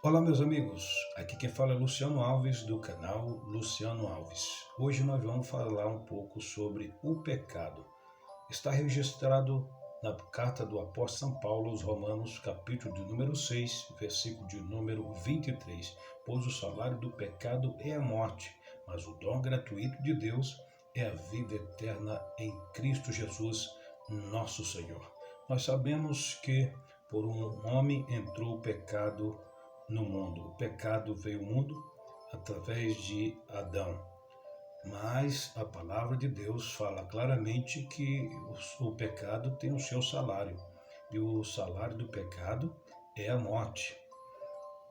Olá, meus amigos. Aqui quem fala é Luciano Alves, do canal Luciano Alves. Hoje nós vamos falar um pouco sobre o pecado. Está registrado na carta do apóstolo São Paulo aos Romanos, capítulo de número 6, versículo de número 23. Pois o salário do pecado é a morte, mas o dom gratuito de Deus é a vida eterna em Cristo Jesus, nosso Senhor. Nós sabemos que por um homem entrou o pecado no mundo. O pecado veio ao mundo através de Adão. Mas a palavra de Deus fala claramente que o pecado tem o seu salário. E o salário do pecado é a morte.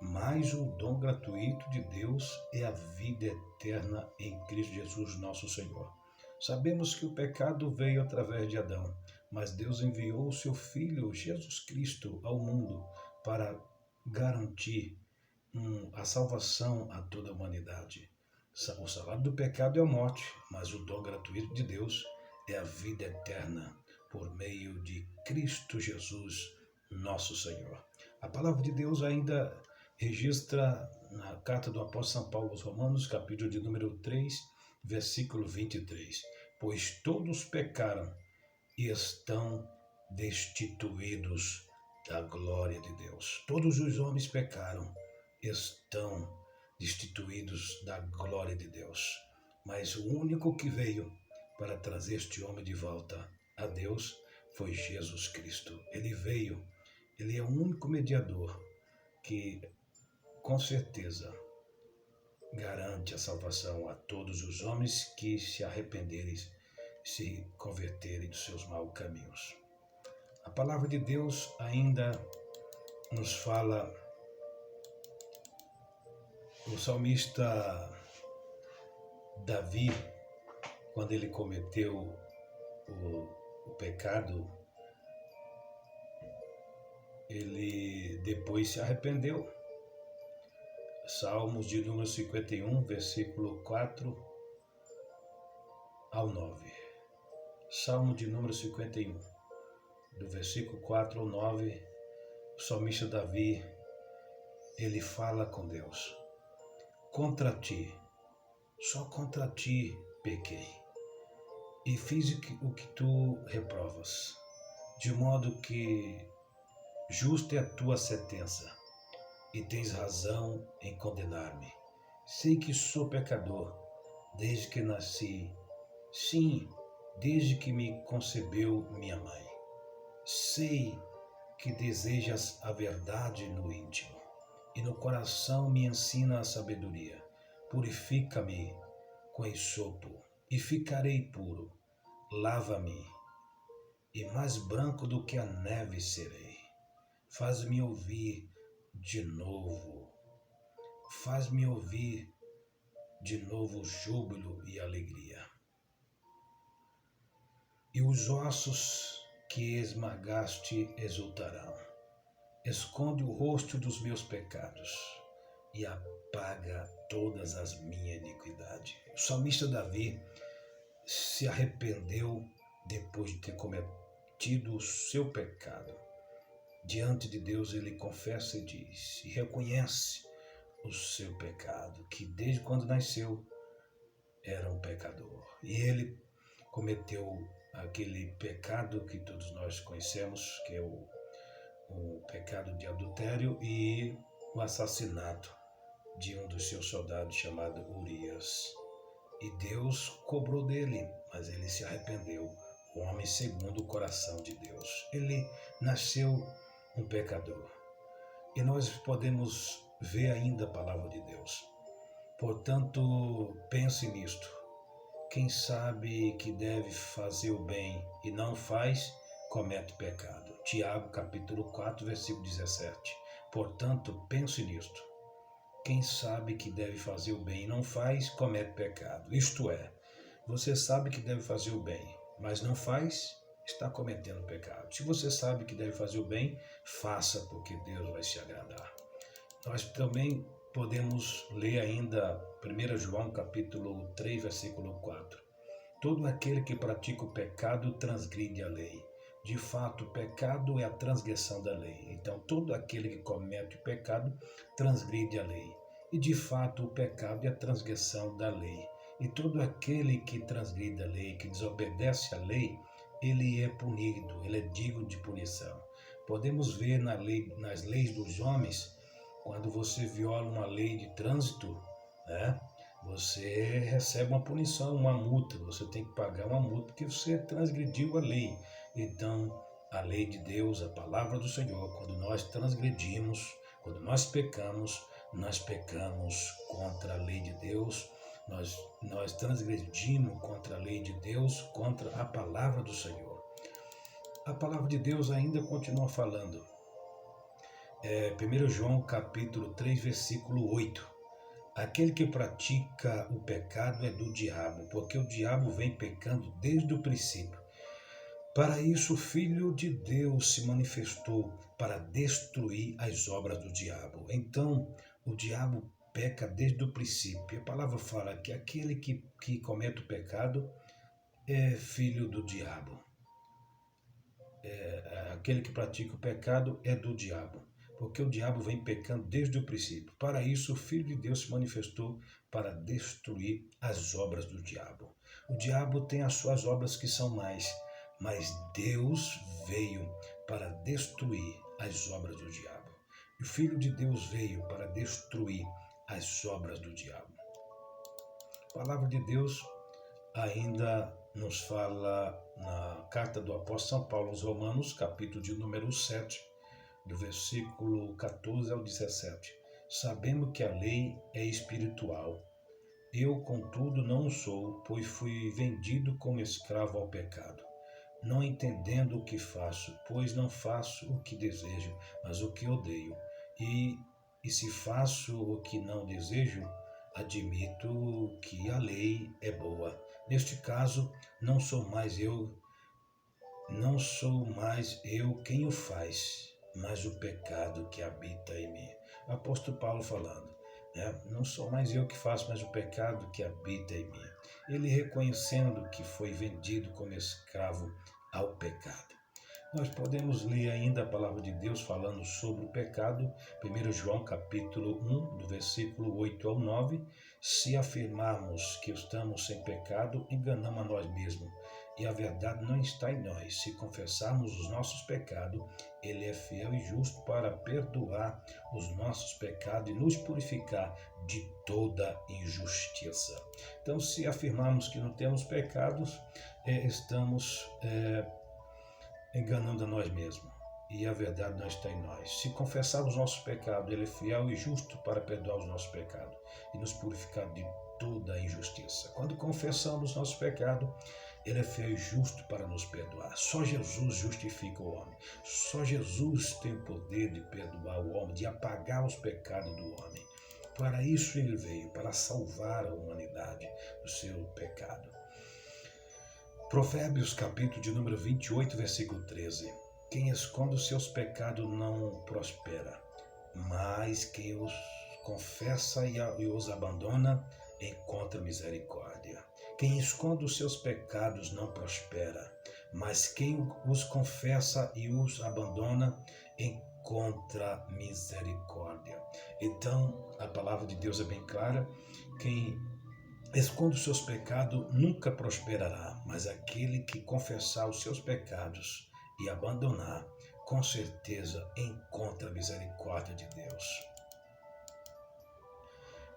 Mas o dom gratuito de Deus é a vida eterna em Cristo Jesus, nosso Senhor. Sabemos que o pecado veio através de Adão, mas Deus enviou o seu Filho, Jesus Cristo, ao mundo para garantir a salvação a toda a humanidade. O salário do pecado é a morte, mas o dom gratuito de Deus é a vida eterna por meio de Cristo Jesus, nosso Senhor. A palavra de Deus ainda registra na carta do apóstolo São Paulo aos Romanos, capítulo de número 3, versículo 23. Pois todos pecaram e estão destituídos da glória de Deus. Todos os homens pecaram, estão destituídos da glória de Deus. Mas o único que veio para trazer este homem de volta a Deus foi Jesus Cristo. Ele veio, ele é o único mediador que, com certeza, garante a salvação a todos os homens que se arrependerem, se converterem dos seus maus caminhos. A palavra de Deus ainda nos fala. O salmista Davi, quando ele cometeu o pecado, ele depois se arrependeu. Salmos de número 51, versículo 4 ao 9. Salmo de número 51, do versículo 4 ao 9, o salmista Davi, ele fala com Deus. Contra ti, só contra ti pequei, e fiz o que tu reprovas, de modo que justa é a tua sentença, e tens razão em condenar-me. Sei que sou pecador, desde que nasci, sim, desde que me concebeu minha mãe. Sei que desejas a verdade no íntimo, e no coração me ensina a sabedoria. Purifica-me com esopo, e ficarei puro. Lava-me, e mais branco do que a neve serei. Faz-me ouvir de novo. Faz-me ouvir de novo júbilo e alegria. E os ossos que esmagaste exultarão. Esconde o rosto dos meus pecados e apaga todas as minhas iniquidades. O salmista Davi se arrependeu depois de ter cometido o seu pecado. Diante de Deus ele confessa e diz, e reconhece o seu pecado, que desde quando nasceu era um pecador. E ele cometeu aquele pecado que todos nós conhecemos, que é o pecado de adultério e o assassinato de um dos seus soldados chamado Urias. E Deus cobrou dele, mas ele se arrependeu, o homem segundo o coração de Deus. Ele nasceu um pecador. E nós podemos ver ainda a palavra de Deus. Portanto, pense nisto. Quem sabe que deve fazer o bem e não faz, comete pecado. Tiago capítulo 4, versículo 17. Portanto, pense nisto. Quem sabe que deve fazer o bem e não faz, comete pecado. Isto é, você sabe que deve fazer o bem, mas não faz, está cometendo pecado. Se você sabe que deve fazer o bem, faça, porque Deus vai se agradar. Nós também podemos ler ainda 1 João capítulo 3, versículo 4. Todo aquele que pratica o pecado transgride a lei, De fato, o pecado é a transgressão da lei. Então, todo aquele que comete o pecado transgride a lei. E de fato, o pecado é a transgressão da lei. E todo aquele que transgride a lei, que desobedece à lei, ele é punido, ele é digno de punição. Podemos ver nas leis dos homens, quando você viola uma lei de trânsito, né? Você recebe uma punição, uma multa, você tem que pagar uma multa porque você transgrediu a lei. Então, a lei de Deus, a palavra do Senhor, quando nós transgredimos, quando nós pecamos contra a lei de Deus, nós transgredimos contra a lei de Deus, contra a palavra do Senhor. A palavra de Deus ainda continua falando. 1 João capítulo 3, versículo 8. Aquele que pratica o pecado é do diabo, porque o diabo vem pecando desde o princípio. Para isso, o Filho de Deus se manifestou para destruir as obras do diabo. Então, o diabo peca desde o princípio. A palavra fala que aquele que comete o pecado é filho do diabo. Aquele que pratica o pecado é do diabo, porque o diabo vem pecando desde o princípio. Para isso, o Filho de Deus se manifestou para destruir as obras do diabo. O diabo tem as suas obras que são mais, mas Deus veio para destruir as obras do diabo. E o Filho de Deus veio para destruir as obras do diabo. A palavra de Deus ainda nos fala na carta do apóstolo São Paulo aos Romanos, capítulo de número 7, do versículo 14 ao 17. Sabemos que a lei é espiritual. Eu, contudo, não sou, pois fui vendido como escravo ao pecado. Não entendendo o que faço, pois não faço o que desejo, mas o que odeio. E se faço o que não desejo, admito que a lei é boa. Neste caso, não sou mais eu quem o faz, mas o pecado que habita em mim. O apóstolo Paulo falando, né? Não sou mais eu que faço, mas o pecado que habita em mim. Ele reconhecendo que foi vendido como escravo ao pecado. Nós podemos ler ainda a palavra de Deus falando sobre o pecado, 1 João capítulo 1, do versículo 8 ao 9. Se afirmarmos que estamos sem pecado, enganamos a nós mesmos, e a verdade não está em nós. Se confessarmos os nossos pecados, Ele é fiel e justo para perdoar os nossos pecados e nos purificar de toda injustiça. Então, se afirmarmos que não temos pecados, estamos enganando a nós mesmos, e a verdade não está em nós. Se confessarmos os nossos pecados, Ele é fiel e justo para perdoar os nossos pecados e nos purificar de toda a injustiça. Quando confessamos os nossos pecados, Ele é fiel e justo para nos perdoar. Só Jesus justifica o homem. Só Jesus tem o poder de perdoar o homem, de apagar os pecados do homem. Para isso Ele veio, para salvar a humanidade do seu pecado. Provérbios, capítulo de número 28, versículo 13. Quem esconde os seus pecados não prospera, mas quem os confessa e os abandona encontra misericórdia. Quem esconde os seus pecados não prospera, mas quem os confessa e os abandona encontra misericórdia. Então, a palavra de Deus é bem clara. Quem esconde os seus pecados nunca prosperará, mas aquele que confessar os seus pecados e abandonar, com certeza encontra a misericórdia de Deus.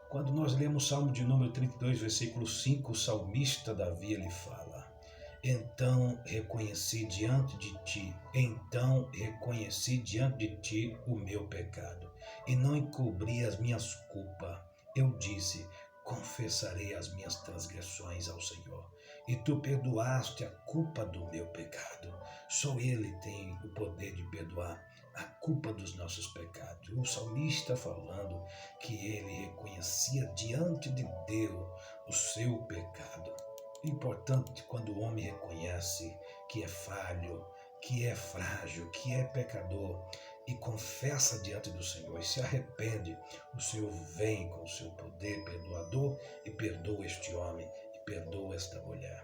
Quando nós lemos o Salmo de número 32, versículo 5, o salmista Davi ele fala: Então reconheci diante de ti o meu pecado, e não encobri as minhas culpas. Eu disse: confessarei as minhas transgressões ao Senhor, e tu perdoaste a culpa do meu pecado. Só Ele tem o poder de perdoar a culpa dos nossos pecados. O salmista falando que ele reconhecia diante de Deus o seu pecado. Importante quando o homem reconhece que é falho, que é frágil, que é pecador, e confessa diante do Senhor e se arrepende, o Senhor vem com o seu poder perdoador e perdoa este homem e perdoa esta mulher.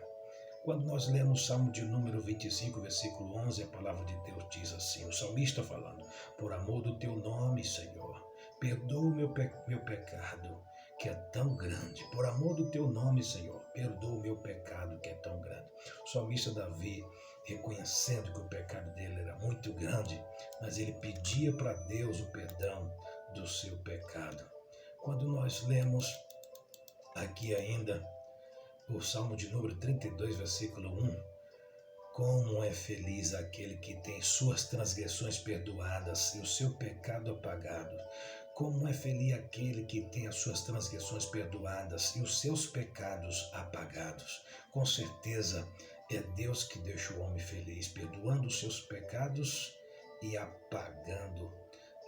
Quando nós lemos o Salmo de número 25, versículo 11, a palavra de Deus diz assim, o salmista falando: por amor do teu nome, Senhor, perdoa o meu pecado, que é tão grande. Por amor do teu nome, Senhor, perdoa o meu pecado, que é tão grande. O salmista Davi, reconhecendo que o pecado dele era muito grande, mas ele pedia para Deus o perdão do seu pecado. Quando nós lemos aqui ainda o Salmo de número 32, versículo 1, como é feliz aquele que tem suas transgressões perdoadas e o seu pecado apagado. Como é feliz aquele que tem as suas transgressões perdoadas e os seus pecados apagados. Com certeza é Deus que deixa o homem feliz, perdoando os seus pecados e apagando,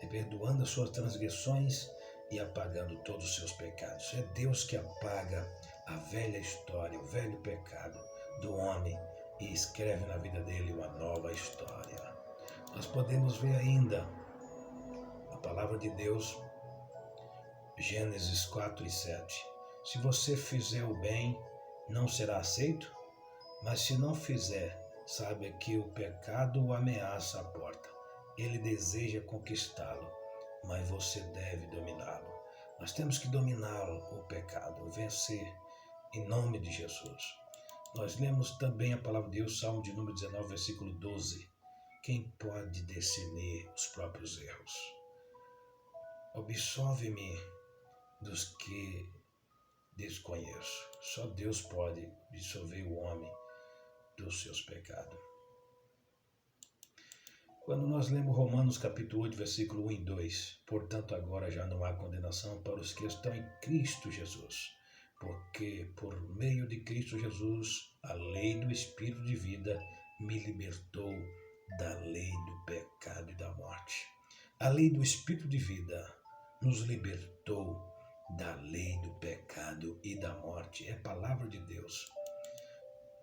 perdoando as suas transgressões e apagando todos os seus pecados. É Deus que apaga a velha história, o velho pecado do homem e escreve na vida dele uma nova história. Nós podemos ver ainda a palavra de Deus, Gênesis 4 e 7. Se você fizer o bem, não será aceito, mas se não fizer, saiba que o pecado o ameaça a porta. Ele deseja conquistá-lo, mas você deve dominá-lo. Nós temos que dominar o pecado, vencer em nome de Jesus. Nós lemos também a palavra de Deus, Salmo de número 19, versículo 12. Quem pode discernir os próprios erros? Absolve-me dos que desconheço. Só Deus pode absolver o homem dos seus pecados. Quando nós lemos Romanos capítulo 8, versículo 1 e 2, portanto agora já não há condenação para os que estão em Cristo Jesus, porque por meio de Cristo Jesus, a lei do Espírito de vida me libertou da lei do pecado e da morte. A lei do Espírito de vida nos libertou da lei do pecado e da morte. É a palavra de Deus.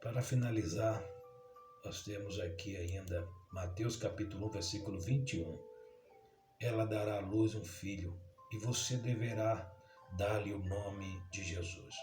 Para finalizar, nós temos aqui ainda Mateus capítulo 1, versículo 21. Ela dará à luz um filho e você deverá dar-lhe o nome de Jesus,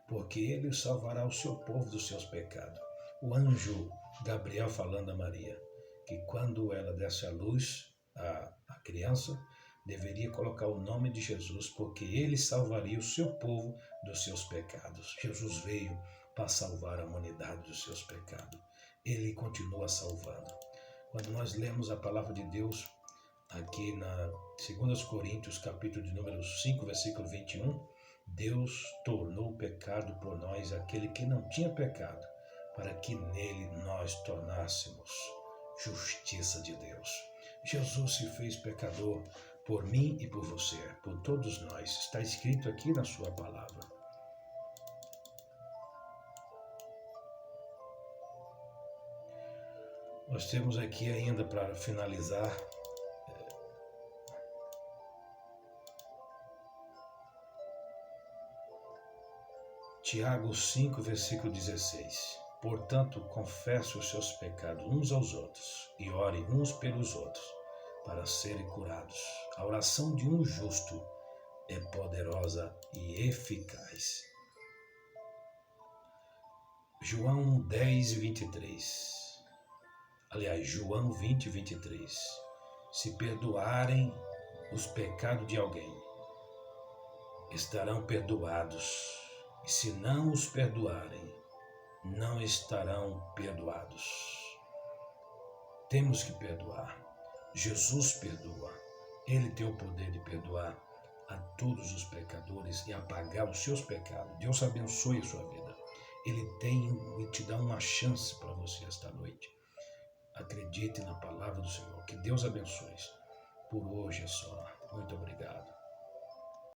porque ele salvará o seu povo dos seus pecados. O anjo Gabriel falando a Maria que quando ela desse à luz a criança, deveria colocar o nome de Jesus, porque ele salvaria o seu povo dos seus pecados. Jesus veio para salvar a humanidade dos seus pecados. Ele continua salvando. Quando nós lemos a palavra de Deus aqui na 2 Coríntios, capítulo de número 5, versículo 21, Deus tornou pecado por nós aquele que não tinha pecado, para que nele nós tornássemos justiça de Deus. Jesus se fez pecador por mim e por você, por todos nós. Está escrito aqui na sua palavra. Nós temos aqui ainda para finalizar Tiago 5, versículo 16. Portanto, confesse os seus pecados uns aos outros e ore uns pelos outros para serem curados. A oração de um justo é poderosa e eficaz. João 10, 23. Aliás, João 20, 23. Se perdoarem os pecados de alguém, estarão perdoados. E se não os perdoarem, não estarão perdoados. Temos que perdoar. Jesus perdoa. Ele tem o poder de perdoar a todos os pecadores e apagar os seus pecados. Deus abençoe a sua vida. Ele te dá uma chance para você esta noite. Acredite na palavra do Senhor. Que Deus abençoe. Por hoje é só. Muito obrigado.